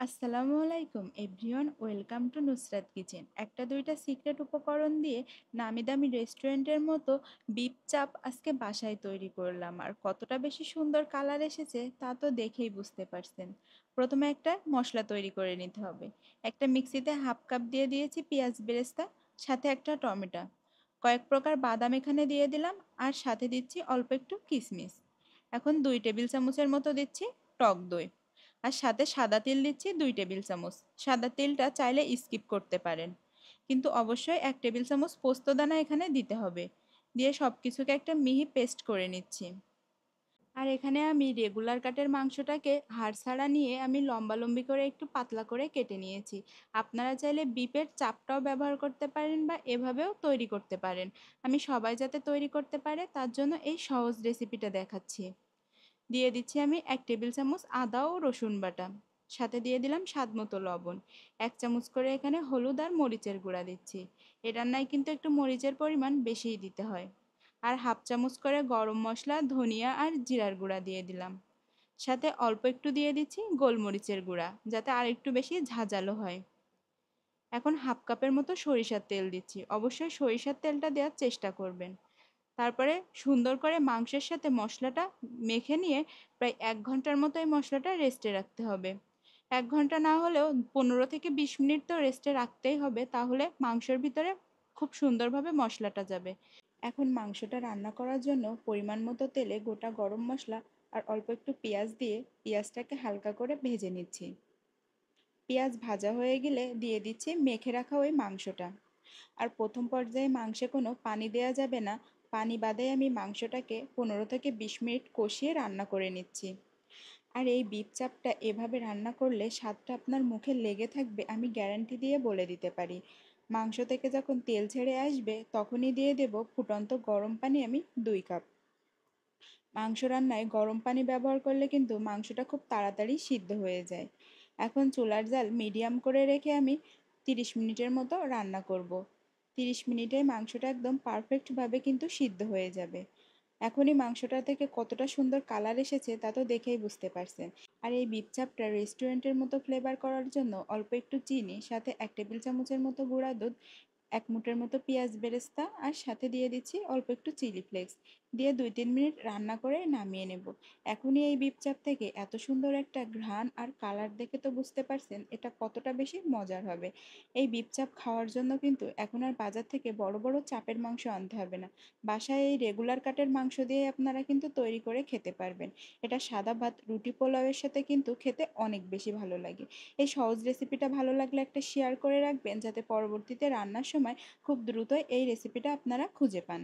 আসসালামু আলাইকুম everyone, welcome to Nusrat kitchen. একটা দুইটা সিক্রেট উপকরণ দিয়ে নামি দামি রেস্টুরেন্টের মতো বিপ চাপ আজকে বাসায় তৈরি করলাম, আর কতটা বেশি সুন্দর কালার এসেছে তা তো দেখেই বুঝতে পারছেন। প্রথমে একটা মশলা তৈরি করে নিতে হবে। একটা মিক্সিতে হাফ কাপ দিয়ে দিয়েছি পেঁয়াজ বেরেস্তা, সাথে একটা টমেটো, কয়েক প্রকার বাদাম এখানে দিয়ে দিলাম, আর সাথে দিচ্ছি অল্প একটু কিশমিশ। এখন 2 টেবিল চামচের মতো দিচ্ছি টক দই, আর সাথে সাদা তিল দিচ্ছি 2 টেবিল চামচ। সাদা তিলটা চাইলে স্কিপ করতে পারেন, কিন্তু অবশ্যই 1 টেবিল চামচ পোস্তদানা এখানে দিতে হবে। দিয়ে সব কিছুকে একটা মিহি পেস্ট করে নিচ্ছি। আর এখানে আমি রেগুলার কাটের মাংসটাকে হাড় ছাড়া নিয়ে আমি লম্বা লম্বি করে একটু পাতলা করে কেটে নিয়েছি। আপনারা চাইলে বিপের চাপটাও ব্যবহার করতে পারেন বা এভাবেও তৈরি করতে পারেন। আমি সবাই যাতে তৈরি করতে পারে তার জন্য এই সহজ রেসিপিটা দেখাচ্ছি। দিয়ে দিচ্ছি আমি 1 টেবিল চামচ আদা ও রসুন বাটা, সাথে দিয়ে দিলাম স্বাদ মতো লবণ। 1 চামচ করে এখানে হলুদ আর মরিচের গুঁড়া দিচ্ছি। এ রান্নায় কিন্তু একটু মরিচের পরিমাণ বেশিই দিতে হয়। আর হাফ চামচ করে গরম মশলা, ধনিয়া আর জিরার গুঁড়া দিয়ে দিলাম। সাথে অল্প একটু দিয়ে দিচ্ছি গোলমরিচের গুঁড়া, যাতে আর একটু বেশি ঝাঁঝালো হয়। এখন হাফ কাপের মতো সরিষার তেল দিচ্ছি, অবশ্যই সরিষার তেলটা দেওয়ার চেষ্টা করবেন। তারপরে সুন্দর করে মাংসের সাথে মশলাটা মেখে নিয়ে প্রায় 1 ঘন্টার মতো এই মশলাটা রেস্টে রাখতে হবে। 1 ঘন্টা না হলেও 15 থেকে 20 মিনিট তো রেস্টে রাখতেই হবে, তাহলে মাংসের ভিতরে খুব সুন্দরভাবে মশলাটা যাবে। এখন মাংসটা রান্না করার জন্য পরিমাণ মতো তেলে গোটা গরম মশলা আর অল্প একটু পেঁয়াজ দিয়ে পেঁয়াজটাকে হালকা করে ভেজে নিচ্ছি। পেঁয়াজ ভাজা হয়ে গেলে দিয়ে দিচ্ছি মেখে রাখা ওই মাংসটা। আর প্রথম পর্যায়ে মাংসে কোনো পানি দেওয়া যাবে না, পানি বাদে আমি মাংসটাকে 15 থেকে 20 মিনিট কষিয়ে রান্না করে নিচ্ছি। আর এই বিপ চাপটা এভাবে রান্না করলে স্বাদটা আপনার মুখে লেগে থাকবে, আমি গ্যারান্টি দিয়ে বলে দিতে পারি। মাংস থেকে যখন তেল ছেড়ে আসবে তখনই দিয়ে দেব ফুটন্ত গরম পানি আমি 2 কাপ। মাংস রান্নায় গরম পানি ব্যবহার করলে কিন্তু মাংসটা খুব তাড়াতাড়ি সিদ্ধ হয়ে যায়। এখন চুলার জাল মিডিয়াম করে রেখে আমি 30 মিনিটের মতো রান্না করব। 30 মিনিটে মাংসটা একদম পারফেক্টভাবে কিন্তু সিদ্ধ হয়ে যাবে। এখনই মাংসটা থেকে কতটা সুন্দর কালার এসেছে তা তো দেখেই বুঝতে পারছেন। আর এই বিপ চাপটা রেস্টুরেন্টের মতো ফ্লেভার করার জন্য অল্প একটু চিনি, সাথে 1 টেবিল চামচের মতো গুঁড়া দুধ, 1 মুঠের মতো পেঁয়াজ বেরেস্তা, আর সাথে দিয়ে দিচ্ছি অল্প একটু চিলি ফ্লেক্স। দিয়ে 2-3 মিনিট রান্না করে নামিয়ে নেব। এখনই এই বিপ চাপ থেকে এত সুন্দর একটা ঘ্রাণ আর কালার দেখে তো বুঝতে পারছেন এটা কতটা বেশি মজার হবে। এই বিপ চাপ খাওয়ার জন্য কিন্তু এখন আর বাজার থেকে বড় বড় চাপের মাংস আনতে হবে না। বাসায় এই রেগুলার কাটের মাংস দিয়ে আপনারা কিন্তু তৈরি করে খেতে পারবেন। এটা সাদা ভাত, রুটি, পোলাওয়ের সাথে কিন্তু খেতে অনেক বেশি ভালো লাগে। এই সহজ রেসিপিটা ভালো লাগলে একটা শেয়ার করে রাখবেন, যাতে পরবর্তীতে রান্নার সময় খুব দ্রুতই এই রেসিপিটা আপনারা খুঁজে পান।